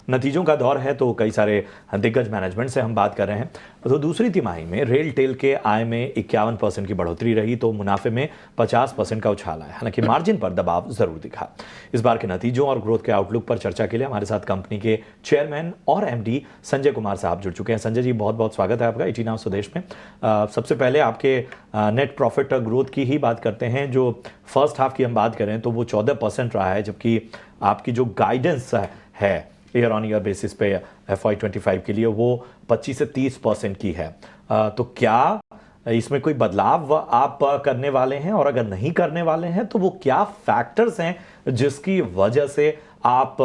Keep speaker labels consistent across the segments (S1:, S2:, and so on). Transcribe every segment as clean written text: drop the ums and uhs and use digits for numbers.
S1: नतीजों का दौर है तो कई सारे दिग्गज मैनेजमेंट से हम बात कर रहे हैं। तो दूसरी तिमाही में रेल टेल के आय में 51% की बढ़ोतरी रही तो मुनाफे में 50% का उछाल आया। हालांकि मार्जिन पर दबाव जरूर दिखा। इस बार के नतीजों और ग्रोथ के आउटलुक पर चर्चा के लिए हमारे साथ कंपनी के चेयरमैन और एमडी संजय कुमार साहब जुड़ चुके हैं। संजय जी, बहुत बहुत स्वागत है आपका 18 नाउ स्वदेश में। सबसे पहले आपके नेट प्रॉफिट ग्रोथ की ही बात करते हैं। जो फर्स्ट हाफ की हम बात करें तो वो 14% रहा है, जबकि आपकी जो गाइडेंस है ईयर ऑन ईयर बेसिस पे FY25 के लिए वो 25 से 30% की है। तो क्या इसमें कोई बदलाव आप करने वाले हैं, और अगर नहीं करने वाले हैं तो वो क्या फैक्टर्स हैं जिसकी वजह से आप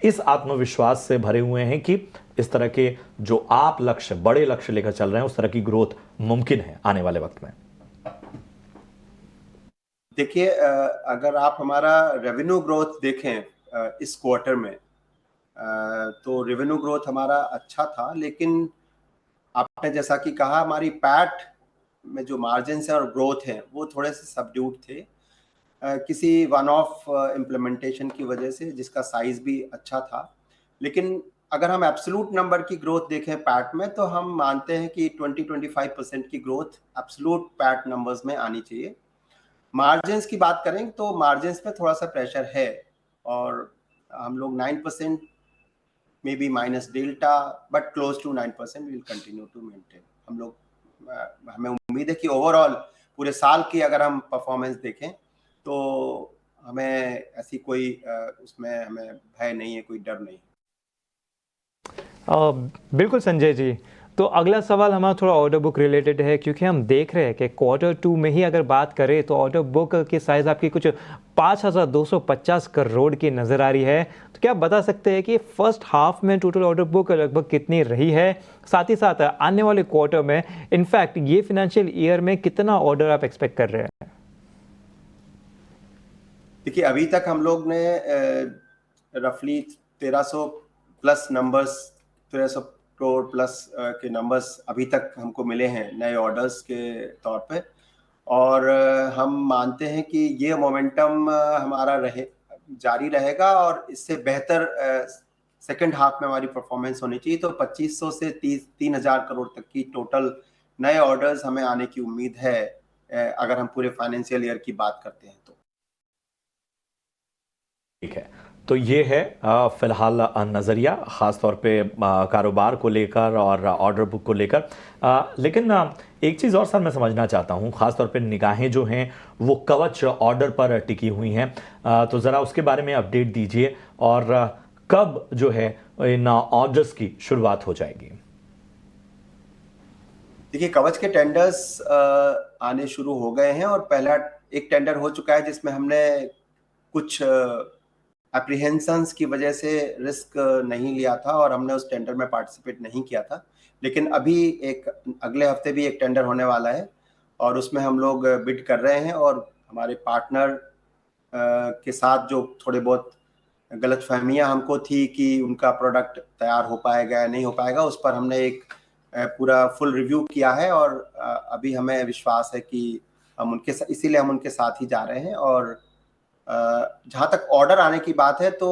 S1: इस आत्मविश्वास से भरे हुए हैं कि इस तरह के जो आप लक्ष्य, बड़े लक्ष्य लेकर चल रहे हैं, उस तरह की ग्रोथ मुमकिन है आने वाले वक्त में?
S2: देखिए, अगर आप हमारा रेवेन्यू ग्रोथ देखें इस क्वार्टर में, तो रेवेन्यू ग्रोथ हमारा अच्छा था, लेकिन आपने जैसा कि कहा हमारी पैट में जो मार्जिन है और ग्रोथ है वो थोड़े से सबड्यूड थे किसी वन ऑफ इम्प्लीमेंटेशन की वजह से, जिसका साइज भी अच्छा था। लेकिन अगर हम एब्सोल्यूट नंबर की ग्रोथ देखें पैट में, तो हम मानते हैं कि 20-25% की ग्रोथ एब्सोल्यूट पैट नंबर्स में आनी चाहिए। मार्जिन्स की बात करें तो मार्जिन्स पे थोड़ा सा प्रेशर है, और हम लोग 9% may be minus delta, but close to 9% will continue to maintain. हम लोग हमें उम्मीद है कि ओवरऑल पूरे साल की अगर हम परफॉर्मेंस देखें तो हमें ऐसी कोई उसमें हमें भय नहीं है, कोई डर नहीं है।
S3: बिल्कुल संजय जी। तो अगला सवाल हमारा थोड़ा ऑर्डर बुक रिलेटेड है, क्योंकि हम देख रहे हैं कि क्वार्टर 2 में ही अगर बात करें तो ऑर्डर बुक की साइज़ आपकी कुछ 5,250 करोड़ की नज़र आ रही है। तो क्या आप बता सकते हैं कि फर्स्ट हाफ में टोटल ऑर्डर बुक लगभग कितनी रही है? साथ ही साथ आने वाले क्वार्टर में, इनफैक्ट ये फाइनेंशियल ईयर में कितना ऑर्डर आप एक्सपेक्ट कर रहे हैं?
S2: देखिए, अभी तक हम लोग ने रफली 1300 प्लस नंबर्स, 1300 करोड़ प्लस के नंबर्स अभी तक हमको मिले हैं नए ऑर्डर्स के तौर पे, और हम मानते हैं कि ये मोमेंटम हमारा जारी रहेगा, और इससे बेहतर सेकंड हाफ में हमारी परफॉर्मेंस होनी चाहिए। तो 2500 से 3,000 करोड़ तक की टोटल नए ऑर्डर्स हमें आने की उम्मीद है, अगर हम पूरे फाइनेंशियल ईयर की बात करते हैं तो।
S1: ठीक है, तो ये है फिलहाल नज़रिया ख़ासतौर पे कारोबार को लेकर और ऑर्डर बुक को लेकर। लेकिन एक चीज़ और सर मैं समझना चाहता हूँ, ख़ासतौर पे निगाहें जो हैं वो कवच ऑर्डर पर टिकी हुई हैं। तो ज़रा उसके बारे में अपडेट दीजिए, और कब जो है इन ऑर्डर्स की शुरुआत हो जाएगी?
S2: देखिए, कवच के टेंडर्स आने शुरू हो गए हैं, और पहला एक टेंडर हो चुका है जिसमें हमने कुछ एप्रीहेंशंस की वजह से रिस्क नहीं लिया था और हमने उस टेंडर में पार्टिसिपेट नहीं किया था। लेकिन अभी एक अगले हफ्ते भी एक टेंडर होने वाला है, और उसमें हम लोग बिड कर रहे हैं, और हमारे पार्टनर के साथ जो थोड़े बहुत गलतफहमियां हमको थी कि उनका प्रोडक्ट तैयार हो पाएगा या नहीं हो पाएगा, उस पर हमने एक पूरा फुल रिव्यू किया है, और अभी हमें विश्वास है कि हम इसीलिए हम उनके साथ ही जा रहे हैं। और जहाँ तक ऑर्डर आने की बात है तो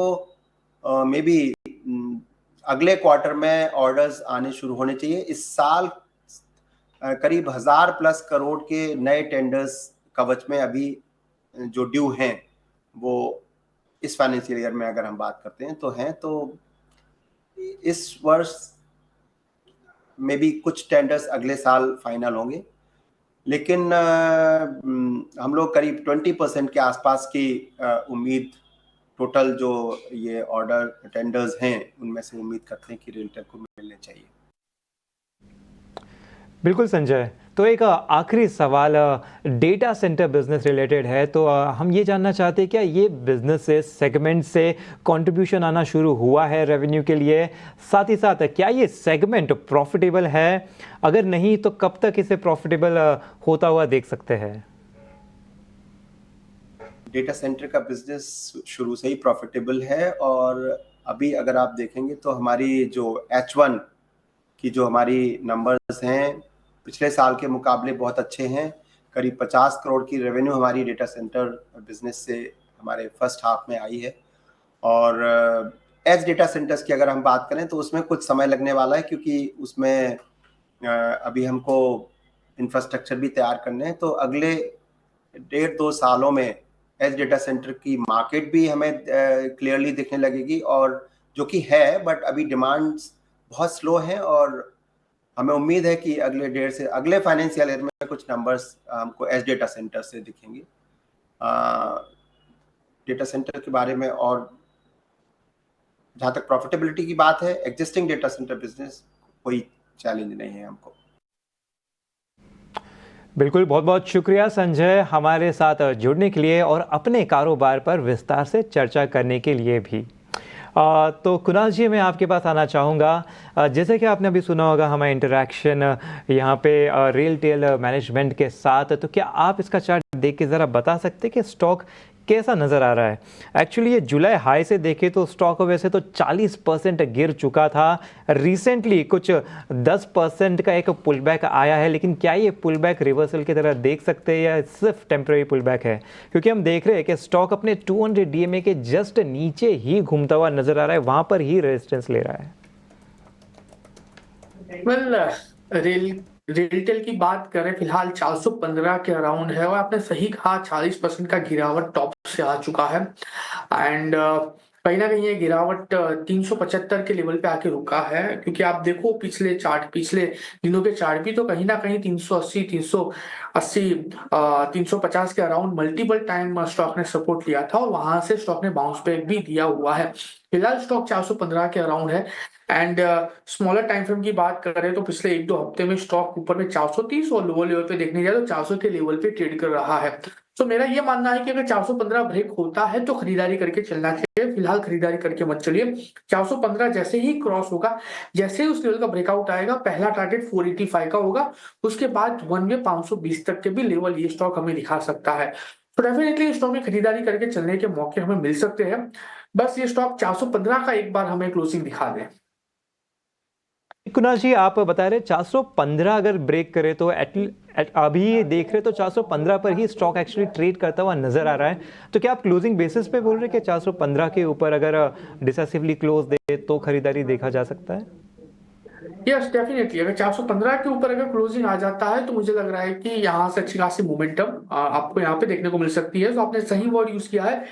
S2: मे बी अगले क्वार्टर में ऑर्डर्स आने शुरू होने चाहिए। इस साल करीब 1000 प्लस करोड़ के नए टेंडर्स कवच में अभी जो ड्यू हैं, वो इस फाइनेंशियल ईयर में अगर हम बात करते हैं तो हैं। तो इस वर्ष में भी कुछ टेंडर्स अगले साल फाइनल होंगे, लेकिन हम लोग करीब 20% के आसपास की उम्मीद टोटल जो ये ऑर्डर टेंडर्स हैं उनमें से उम्मीद करते हैं कि रेलटेल को मिलने चाहिए।
S3: बिल्कुल संजय। तो एक आखिरी सवाल डेटा सेंटर बिजनेस रिलेटेड है। तो हम ये जानना चाहते हैं, क्या ये बिजनेस से सेगमेंट से कंट्रीब्यूशन आना शुरू हुआ है रेवेन्यू के लिए? साथ ही साथ क्या ये सेगमेंट प्रॉफिटेबल है? अगर नहीं तो कब तक इसे प्रॉफिटेबल होता हुआ देख सकते हैं?
S2: डेटा सेंटर का बिजनेस शुरू से ही प्रॉफिटेबल है, और अभी अगर आप देखेंगे तो हमारी जो H1 की जो हमारी नंबर्स हैं पिछले साल के मुकाबले बहुत अच्छे हैं। करीब 50 करोड़ की रेवेन्यू हमारी डेटा सेंटर बिजनेस से हमारे फर्स्ट हाफ में आई है, और एज डेटा सेंटर्स की अगर हम बात करें तो उसमें कुछ समय लगने वाला है, क्योंकि उसमें अभी हमको इंफ्रास्ट्रक्चर भी तैयार करने हैं। तो अगले 1.5-2 सालों में एज डेटा सेंटर की मार्केट भी हमें क्लियरली दिखने लगेगी, और जो कि है, बट अभी डिमांड्स बहुत स्लो है। और हमें उम्मीद है कि अगले फाइनेंशियल ईयर में कुछ नंबर्स हमको एज डेटा सेंटर से दिखेंगे। डेटा सेंटर के बारे में, और जहाँ तक प्रॉफिटेबिलिटी की बात है, एग्जिस्टिंग डेटा सेंटर बिजनेस कोई चैलेंज नहीं है हमको।
S3: बिल्कुल, बहुत बहुत शुक्रिया संजय हमारे साथ जुड़ने के लिए और अपने कारोबार पर विस्तार से चर्चा करने के लिए भी। तो कुणाल जी, मैं आपके पास आना चाहूँगा। जैसे कि आपने अभी सुना होगा हमारा इंटरेक्शन यहाँ पे रियल टेल मैनेजमेंट के साथ, तो क्या आप इसका चार्ट देख के ज़रा बता सकते हैं कि स्टॉक कैसा नज़र आ रहा है? एक्चुअली ये जुलाई हाई से देखे तो स्टॉक वैसे तो 40% गिर चुका था। रिसेंटली कुछ 10% का एक पुल बैक आया है, लेकिन क्या ये पुल बैक रिवर्सल की तरह देख सकते हैं या सिर्फ टेम्पररी पुल बैक है? क्योंकि हम देख रहे हैं कि स्टॉक अपने 200 DMA के जस्ट नीचे ही घूमता हुआ नजर आ रहा है, वहां पर ही रेजिस्टेंस ले रहा है।
S4: वेल, रिटेल की बात करें फिलहाल 415 के अराउंड है, और आपने सही कहा 40% का गिरावट टॉप से आ चुका है। एंड कहीं ना कहीं ये गिरावट 375 के लेवल पे आके रुका है, क्योंकि आप देखो पिछले दिनों के चार्ट भी तो कहीं ना कहीं 380 350 के अराउंड मल्टीपल टाइम स्टॉक ने सपोर्ट लिया था, और वहां से स्टॉक ने बाउंस बैक भी दिया हुआ है। फिलहाल स्टॉक 415 के अराउंड है। एंड स्मॉलर टाइम फ्रेम की बात करें तो पिछले 1-2 हफ्ते में स्टॉक ऊपर में 430 और लोअर लेवल पे देखने जाए तो 400 के लेवल पे ट्रेड कर रहा है। तो मेरा ये मानना है कि अगर 415 ब्रेक होता है तो खरीदारी करके चलना चाहिए। फिलहाल खरीदारी करके मत चलिए। 415 जैसे ही क्रॉस होगा, जैसे ही उस लेवल का ब्रेकआउट आएगा, पहला टारगेट 485 का होगा। उसके बाद वन वे 520 तक के भी लेवल ये स्टॉक हमें दिखा सकता है। तो डेफिनेटली स्टॉक में खरीदारी करके चलने के मौके हमें मिल सकते हैं। बस ये स्टॉक 415 का एक बार हमें क्लोजिंग दिखा दे।
S3: कुणाल जी, आप बता रहे 415 अगर ब्रेक करे तो अभी ये देख रहे तो 415 पर ही स्टॉक एक्चुअली ट्रेड करता हुआ नजर आ रहा है। तो क्या आप क्लोजिंग बेसिस पे बोल रहे हैं कि 415 के ऊपर अगर डिसेसिवली क्लोज दे तो खरीदारी देखा जा सकता है?
S4: यस, डेफिनेटली अगर 415 के ऊपर अगर क्लोजिंग आ जाता है तो मुझे लग रहा है कि यहाँ से अच्छी खासी मोमेंटम आपको यहाँ पे देखने को मिल सकती है। तो आपने सही वर्ड यूज किया है।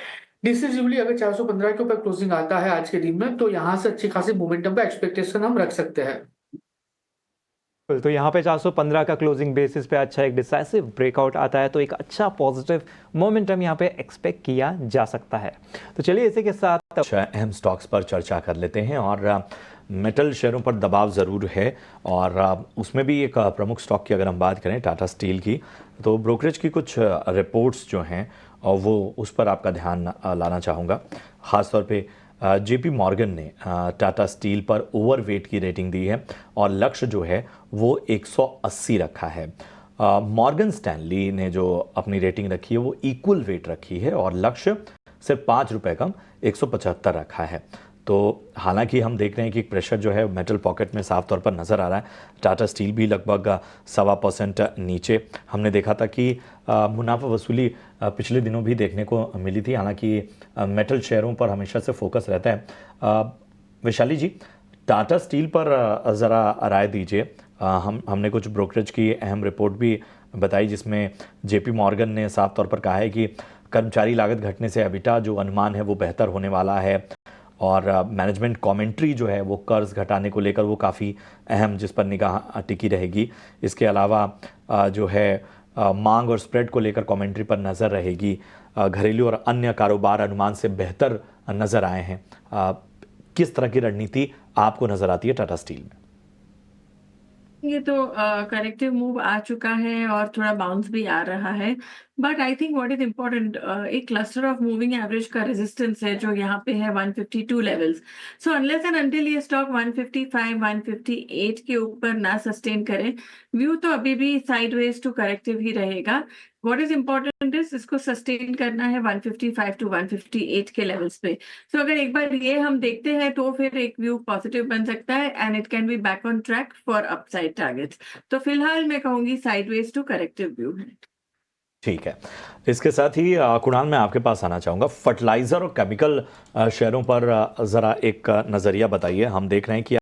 S4: डिसिसिवली अगर 415 के ऊपर क्लोजिंग आता है आज के दिन में, तो यहाँ से अच्छी खासी मोमेंटम का एक्सपेक्टेशन हम रख सकते हैं।
S3: तो यहाँ पे 415 का क्लोजिंग बेसिस पे अच्छा एक डिसाइसिव ब्रेकआउट आता है तो एक अच्छा पॉजिटिव मोमेंटम यहाँ पे एक्सपेक्ट किया जा सकता है। तो चलिए इसी के साथ
S1: अहम स्टॉक्स पर चर्चा कर लेते हैं। और मेटल शेयरों पर दबाव ज़रूर है, और उसमें भी एक प्रमुख स्टॉक की अगर हम बात करें टाटा स्टील की, तो ब्रोकरेज की कुछ रिपोर्ट्स जो हैं और वो उस पर आपका ध्यान लाना चाहूँगा। ख़ासतौर पे JP मॉर्गन ने टाटा स्टील पर ओवरवेट की रेटिंग दी है और लक्ष्य जो है वो 180 रखा है। मॉर्गन स्टैनली ने जो अपनी रेटिंग रखी है वो इक्वल वेट रखी है और लक्ष्य सिर्फ 5 रुपये कम 175 रखा है। तो हालांकि हम देख रहे हैं कि प्रेशर जो है मेटल पॉकेट में साफ तौर पर नज़र आ रहा है। टाटा स्टील भी लगभग 1.25% नीचे। हमने देखा था कि मुनाफा वसूली पिछले दिनों भी देखने को मिली थी। हालांकि मेटल शेयरों पर हमेशा से फोकस रहता है। वैशाली जी, टाटा स्टील पर ज़रा राय दीजिए। हमने कुछ ब्रोकरेज की अहम रिपोर्ट भी बताई जिसमें JP मॉर्गन ने साफ तौर पर कहा है कि कर्मचारी लागत घटने से एबिटा जो अनुमान है वो बेहतर होने वाला है, और मैनेजमेंट कमेंट्री जो है वो कर्ज घटाने को लेकर वो काफ़ी अहम, जिस पर निगाह टिकी रहेगी। इसके अलावा जो है मांग और स्प्रेड को लेकर कमेंट्री पर नज़र रहेगी। घरेलू और अन्य कारोबार अनुमान से बेहतर नज़र आए हैं। किस तरह की रणनीति आपको नज़र आती है टाटा स्टील में?
S5: ये तो करेक्टिव मूव आ चुका है और थोड़ा बाउंस भी आ रहा है, but I think what is important, एक क्लस्टर ऑफ मूविंग एवरेज का रेजिस्टेंस है जो यहाँ पे है 152 levels. So unless and until ये स्टॉक 155 158 के ऊपर ना सस्टेन करे, व्यू तो अभी भी साइडवेज टू करेक्टिव ही रहेगा। व्हाट इज इम्पोर्टेंट इज इसको सस्टेन करना है 155 टू 158 के लेवल्स पे। सो अगर एक बार ये हम देखते हैं तो फिर एक व्यू पॉजिटिव बन सकता है and it can be back on track for upside targets. तो फिलहाल मैं कहूंगी साइडवेज टू करेक्टिव व्यू है।
S1: ठीक है। इसके साथ ही कुणाल, मैं आपके पास आना चाहूँगा। फर्टिलाइज़र और केमिकल शेयरों पर ज़रा एक नज़रिया बताइए। हम देख रहे हैं कि